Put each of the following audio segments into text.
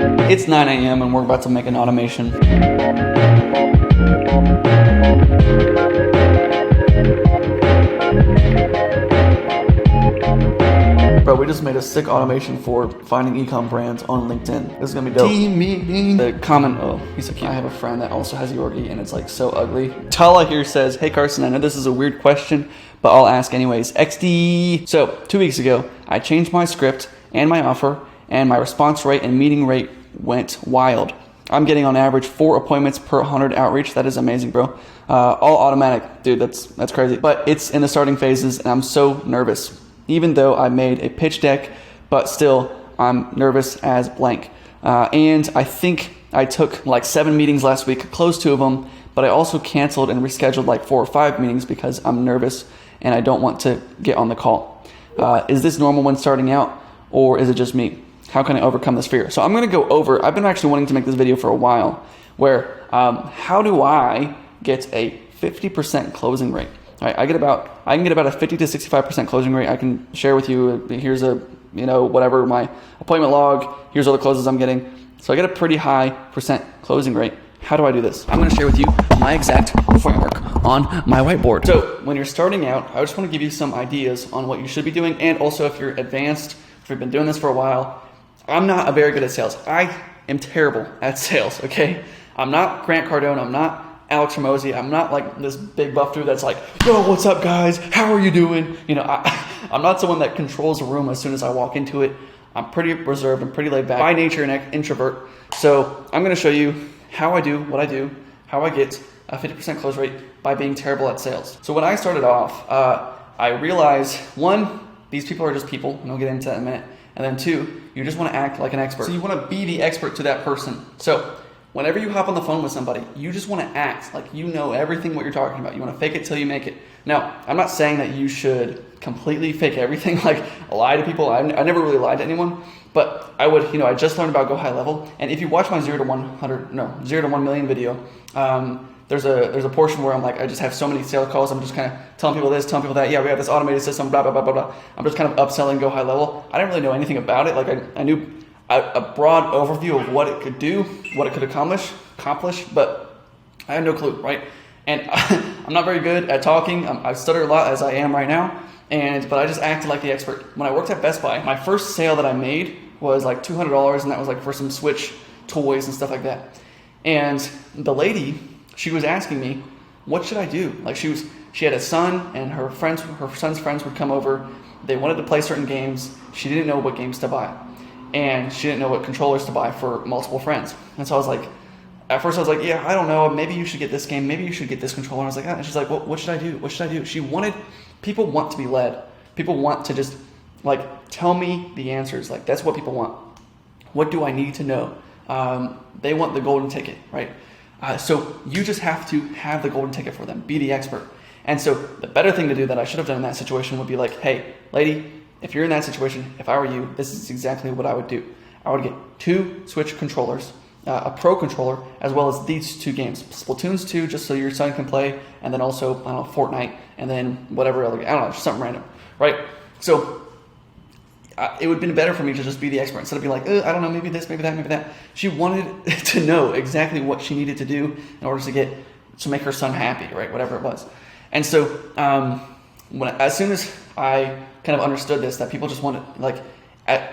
It's 9 a.m. and we're about to make an automation. Bro, we just made a sick automation for finding e-com brands on LinkedIn. This is gonna be dope. Team meeting. The comment, oh, he's so cute. I have a friend that also has Yorkie and it's like so ugly. Tala here says, hey Carson, I know this is a weird question, but I'll ask anyways. XD. So 2 weeks ago, I changed my script and my offer, and my response rate and meeting rate went wild. I'm getting on average 4 appointments per 100 outreach. That is amazing, bro. All automatic. Dude, that's crazy. But it's in the starting phases and I'm so nervous. Even though I made a pitch deck, but still I'm nervous as blank. And I think I took like 7 meetings last week, closed 2 of them, but I also canceled and rescheduled like 4 or 5 meetings because I'm nervous and I don't want to get on the call. Is this normal when starting out, or is it just me? How can I overcome this fear? So I'm gonna go over, I've been actually wanting to make this video for a while, where how do I get a 50% closing rate? All right, I can get about a 50 to 65% closing rate. I can share with you, here's a, whatever, my appointment log, here's all the closes I'm getting. So I get a pretty high percent closing rate. How do I do this? I'm gonna share with you my exact framework on my whiteboard. So when you're starting out, I just wanna give you some ideas on what you should be doing, and also if you're advanced, if you've been doing this for a while. I'm not very good at sales. I am terrible at sales, okay? I'm not Grant Cardone, I'm not Alex Ramosi, I'm not like this big buff dude that's like, yo, what's up guys? How are you doing? I'm not someone that controls a room as soon as I walk into it. I'm pretty reserved and pretty laid back. By nature, an introvert. So I'm gonna show you how I do what I do, how I get a 50% close rate by being terrible at sales. So when I started off, I realized, 1, these people are just people, and I'll get into that in a minute. And then 2, you just want to act like an expert. So you want to be the expert to that person. So whenever you hop on the phone with somebody, you just want to act like you know everything what you're talking about. You want to fake it till you make it. Now, I'm not saying that you should completely fake everything, like lie to people. I never really lied to anyone, but I would, I just learned about Go High Level. And if you watch my 0 to 1 million video, there's a portion where I'm like, I just have so many sales calls. I'm just kind of telling people this, telling people that. Yeah, we have this automated system, blah, blah, blah, blah, blah. I'm just kind of upselling Go High Level. I didn't really know anything about it. Like I knew a broad overview of what it could do, what it could accomplish, but I had no clue, right? And I'm not very good at talking. I stutter a lot as I am right now. But I just acted like the expert. When I worked at Best Buy, my first sale that I made was like $200, and that was like for some Switch toys and stuff like that. And the lady, she was asking me, what should I do? Like she had a son, and her son's friends would come over. They wanted to play certain games. She didn't know what games to buy, and she didn't know what controllers to buy for multiple friends. And so I was like, at first I was like, yeah, I don't know. Maybe you should get this game. Maybe you should get this controller. And I was like, and she's like, what should I do? What should I do? People want to be led. People want to just like, tell me the answers. Like that's what people want. What do I need to know? They want the golden ticket, right? So you just have to have the golden ticket for them. Be the expert. And so the better thing to do that I should have done in that situation would be like, hey, lady, if you're in that situation, if I were you, this is exactly what I would do. I would get 2 Switch controllers, a Pro controller, as well as these 2 games. Splatoon's 2, just so your son can play, and then also, I don't know, Fortnite, and then whatever other, I don't know, just something random, right? So it would have been better for me to just be the expert instead of being like, I don't know, maybe this, maybe that, maybe that. She wanted to know exactly what she needed to do in order to make her son happy, right? Whatever it was. And so as soon as I kind of understood this, that people just want to, like,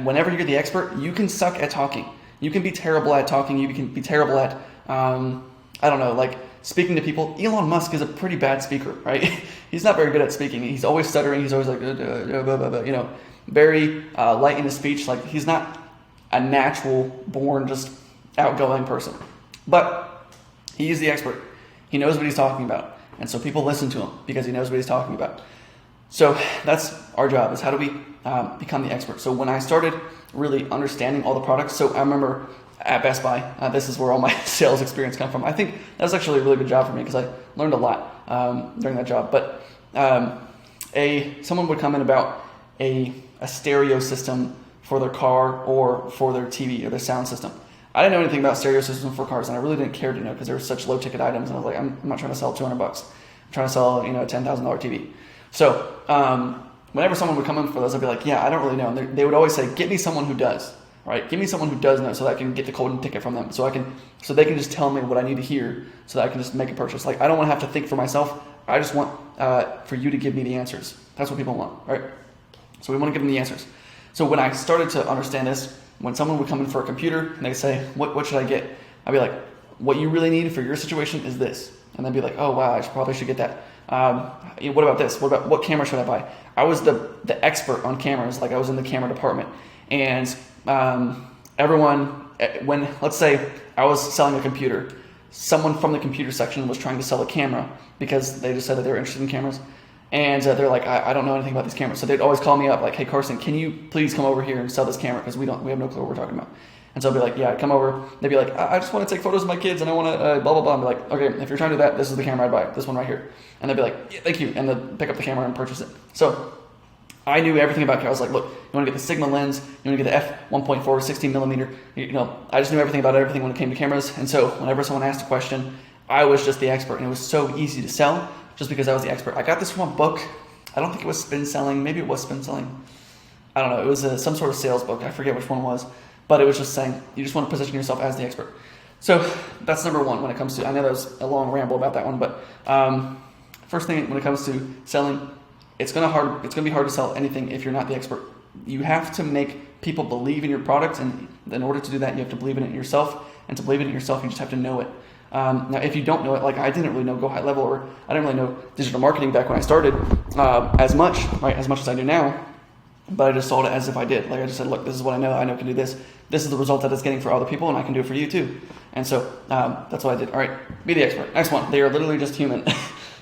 whenever you're the expert, you can suck at talking. You can be terrible at talking. You can be terrible at, I don't know, like speaking to people. Elon Musk is a pretty bad speaker, right? He's not very good at speaking. He's always stuttering. He's always like, very light in his speech. Like he's not a natural born, just outgoing person. But he's the expert. He knows what he's talking about. And so people listen to him because he knows what he's talking about. So that's our job, is how do we become the expert. So when I started really understanding all the products, so I remember at Best Buy, this is where all my sales experience come from. I think that was actually a really good job for me because I learned a lot during that job. But someone would come in about a stereo system for their car or for their TV or their sound system. I didn't know anything about stereo systems for cars, and I really didn't care to know because they were such low ticket items. And I was like, I'm not trying to sell $200. I'm trying to sell, a $10,000 TV. So whenever someone would come in for those, I'd be like, yeah, I don't really know. And they would always say, get me someone who does, right? Give me someone who does know so that I can get the golden ticket from them. So they can just tell me what I need to hear so that I can just make a purchase. Like, I don't want to have to think for myself. I just want for you to give me the answers. That's what people want, right? So we want to give them the answers. So when I started to understand this, when someone would come in for a computer and they say, what should I get? I'd be like, what you really need for your situation is this. And they'd be like, oh, wow, probably should get that. What about this? What camera should I buy? I was the expert on cameras. Like, I was in the camera department. And let's say I was selling a computer, someone from the computer section was trying to sell a camera because they just said that they were interested in cameras. And they're like, I don't know anything about these cameras. So they'd always call me up like, hey, Carson, can you please come over here and sell this camera? Because we have no clue what we're talking about. And so I'd be like, yeah, I'd come over. They'd be like, I just want to take photos of my kids and I want to blah, blah, blah. And be like, okay, if you're trying to do that, this is the camera I'd buy. This one right here. And they'd be like, yeah, thank you. And they'd pick up the camera and purchase it. So I knew everything about cameras. I was like, look, you want to get the Sigma lens, you want to get the f1.4 16 millimeter. I just knew everything about everything when it came to cameras. And so whenever someone asked a question, I was just the expert. And it was so easy to sell just because I was the expert. I got this from a book. I don't think it was spin selling. Maybe it was spin selling. I don't know. It was some sort of sales book. I forget which one it was. But it was just saying, you just want to position yourself as the expert. So that's number one when it comes to, I know that was a long ramble about that one, but first thing when it comes to selling, it's going to be hard to sell anything if you're not the expert. You have to make people believe in your product, and in order to do that, you have to believe in it yourself. And to believe in it yourself, you just have to know it. Now, if you don't know it, like I didn't really know Go High Level, or I didn't really know digital marketing back when I started as much as I do now. But I just sold it as if I did. Like I just said, look, this is what I know I can do this. This is the result that it's getting for other people, and I can do it for you too. And so that's what I did. All right, be the expert. Next one, they are literally just human.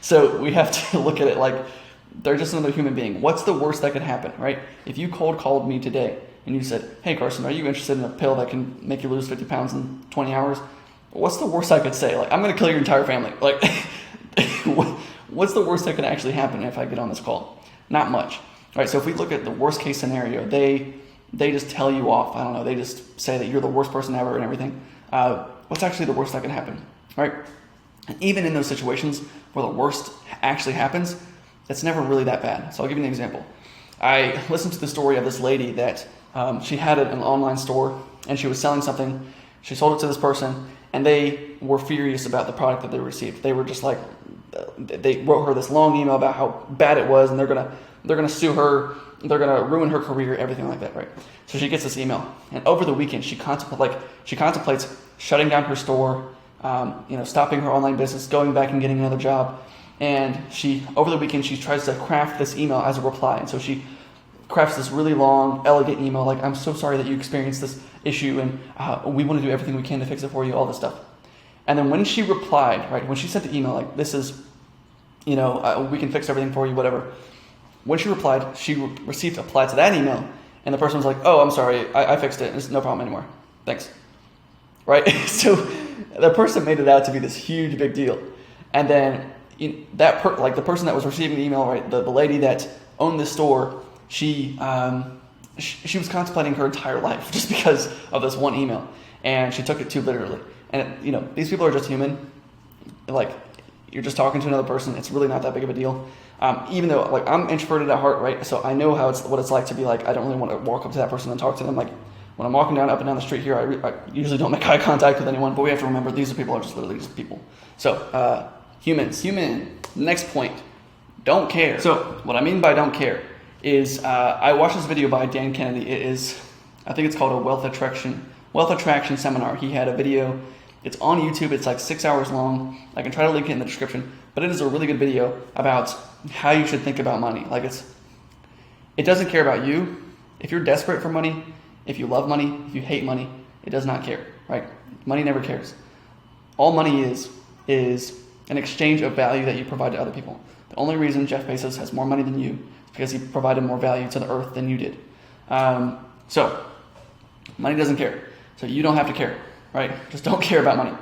So we have to look at it like they're just another human being. What's the worst that could happen, right? If you cold called me today and you said, hey Carson, are you interested in a pill that can make you lose 50 pounds in 20 hours? What's the worst I could say? Like, I'm going to kill your entire family. Like, what's the worst that could actually happen if I get on this call? Not much. All right, so if we look at the worst case scenario, they just tell you off. I don't know. They just say that you're the worst person ever and everything. What's actually the worst that can happen? All right. And even in those situations where the worst actually happens, it's never really that bad. So I'll give you an example. I listened to the story of this lady that she had an online store and she was selling something. She sold it to this person and they were furious about the product that they received. They were just like, they wrote her this long email about how bad it was and they're gonna sue her, they're gonna ruin her career, everything like that, right? So she gets this email, and over the weekend she contemplates shutting down her store, stopping her online business, going back and getting another job. And over the weekend she tries to craft this email as a reply, and so she crafts this really long, elegant email like, I'm so sorry that you experienced this issue, and we want to do everything we can to fix it for you, all this stuff. And then when she replied, right, when she sent the email like, this is, we can fix everything for you, whatever. When she replied, she received a reply to that email, and the person was like, oh, I'm sorry, I fixed it, it's no problem anymore, thanks. Right? So the person made it out to be this huge big deal. And then the person that was receiving the email, right, the lady that owned the store, she was contemplating her entire life just because of this one email, and she took it too literally. And these people are just human. Like, you're just talking to another person. It's really not that big of a deal. Even though, like, I'm introverted at heart, right? So I know what it's like to be like, I don't really want to walk up to that person and talk to them. Like, when I'm walking up and down the street here, I usually don't make eye contact with anyone. But we have to remember these people are just literally just people. So human. Next point, don't care. So what I mean by don't care is I watched this video by Dan Kennedy. It is, I think it's called a wealth attraction seminar. He had a video. It's on YouTube. It's like 6 hours long. I can try to link it in the description. But it is a really good video about how you should think about money. Like, it doesn't care about you. If you're desperate for money, if you love money, if you hate money, it does not care, right? Money never cares. All money is an exchange of value that you provide to other people. The only reason Jeff Bezos has more money than you is because he provided more value to the earth than you did. So money doesn't care. So you don't have to care, right? Just don't care about money.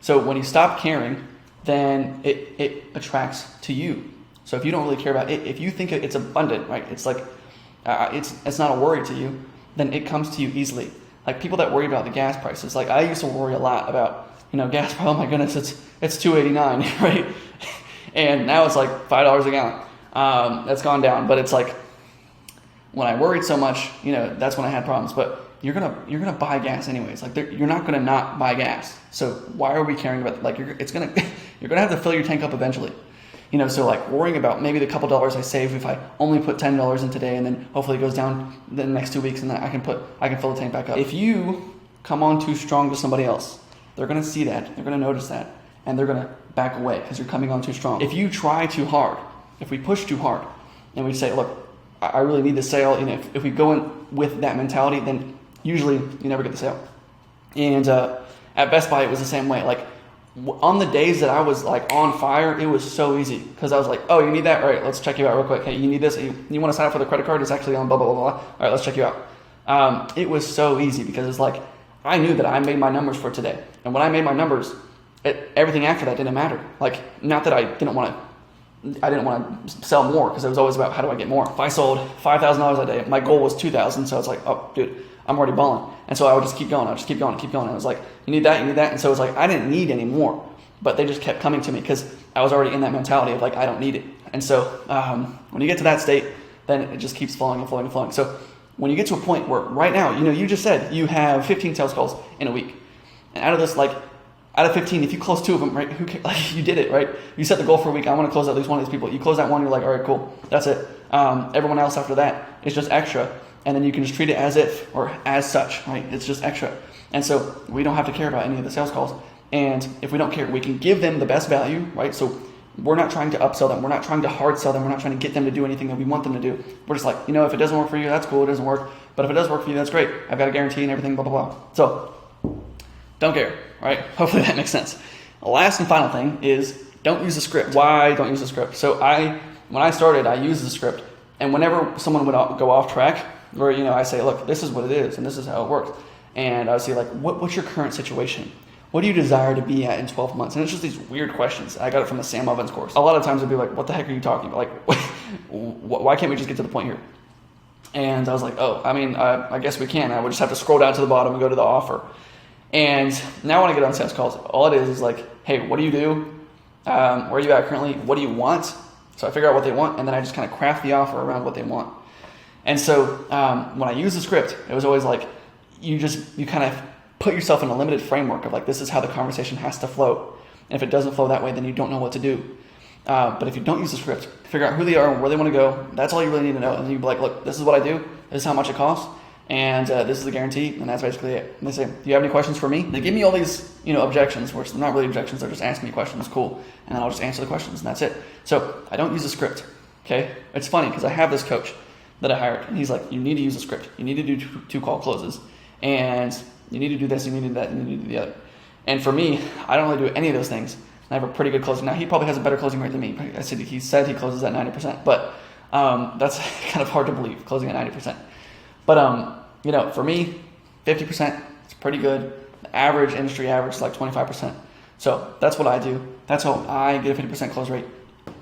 So when you stop caring, then it attracts to you. So if you don't really care about it, if you think it's abundant, right? It's like, it's not a worry to you, then it comes to you easily. Like, people that worry about the gas prices, like I used to worry a lot about, gas, oh my goodness, it's $2.89, right? And now it's like $5 a gallon. That's gone down, but it's like, when I worried so much, that's when I had problems. But you're gonna buy gas anyways. Like you're not gonna not buy gas. So why are we caring about like you're gonna have to fill your tank up eventually. So like worrying about maybe the couple dollars I save if I only put $10 in today and then hopefully it goes down the next 2 weeks and then I can fill the tank back up. If you come on too strong to somebody else, they're gonna see that, they're gonna notice that, and they're gonna back away because you're coming on too strong. If you try too hard, if we push too hard, and we say, look, I really need the sale, if we go in with that mentality, then usually you never get the sale. And at Best Buy, it was the same way. Like on the days that I was like on fire, it was so easy because I was like, oh, you need that? All right, let's check you out real quick. Hey, you need this? You want to sign up for the credit card? It's actually on blah, blah, blah, blah. All right, let's check you out. It was so easy because it's like, I knew that I made my numbers for today. And when I made my numbers, everything after that didn't matter. Like, not that I didn't want to sell more because it was always about how do I get more. If I sold $5,000 a day, my goal was $2,000. So it's like, oh, dude, I'm already balling. And so I would just keep going. And I was like, you need that, you need that. And so it was like, I didn't need any more, but they just kept coming to me because I was already in that mentality of like, I don't need it. And so when you get to that state, then it just keeps flowing and flowing and flowing. So when you get to a point where right now, you just said you have 15 sales calls in a week. And out of this, like, out of 15, if you close 2 of them, right, who cares? Like, you did it, right? You set the goal for a week. I want to close at least one of these people. You close that one, you're like, all right, cool. That's it. Everyone else after that is just extra. And then you can just treat it as if or as such, right? It's just extra. And so we don't have to care about any of the sales calls. And if we don't care, we can give them the best value, right? So we're not trying to upsell them. We're not trying to hard sell them. We're not trying to get them to do anything that we want them to do. We're just like, if it doesn't work for you, that's cool. It doesn't work. But if it does work for you, that's great. I've got a guarantee and everything, blah, blah, blah. So don't care, right? Hopefully that makes sense. The last and final thing is don't use the script. Why don't use the script? So when I started, I used the script. And whenever someone would go off track, where, I say, look, this is what it is and this is how it works. And I would say, like, what's your current situation? What do you desire to be at in 12 months? And it's just these weird questions. I got it from the Sam Ovens course. A lot of times I'd be like, what the heck are you talking about? Like, why can't we just get to the point here? And I was like, I guess we can. I would just have to scroll down to the bottom and go to the offer. And now when I get on sales calls, all it is like, hey, what do you do? Where are you at currently? What do you want? So I figure out what they want, and then I just kind of craft the offer around what they want. And so when I use the script, it was always like, you kind of put yourself in a limited framework of like, this is how the conversation has to flow. And if it doesn't flow that way, then you don't know what to do. But if you don't use the script, figure out who they are and where they want to go. That's all you really need to know. And you'd be like, look, this is what I do. This is how much it costs. And this is the guarantee. And that's basically it. And they say, do you have any questions for me? They give me all these, objections, which they're not really objections. They're just asking me questions. Cool. And then I'll just answer the questions and that's it. So I don't use a script. Okay. It's funny because I have this coach that I hired, and he's like, you need to use a script. You need to do two call closes, and you need to do this, you need to do that, and you need to do the other. And for me, I don't really do any of those things. I have a pretty good closing. Now, he probably has a better closing rate than me. He said he closes at 90%, but that's kind of hard to believe, closing at 90%. But, for me, 50%, it's pretty good. The average, industry average is like 25%. So that's what I do. That's how I get a 50% close rate.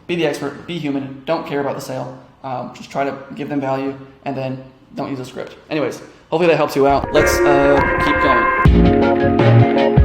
Be the expert, be human, don't care about the sale. Just try to give them value, and then don't use a script. Anyways, hopefully that helps you out. Let's keep going.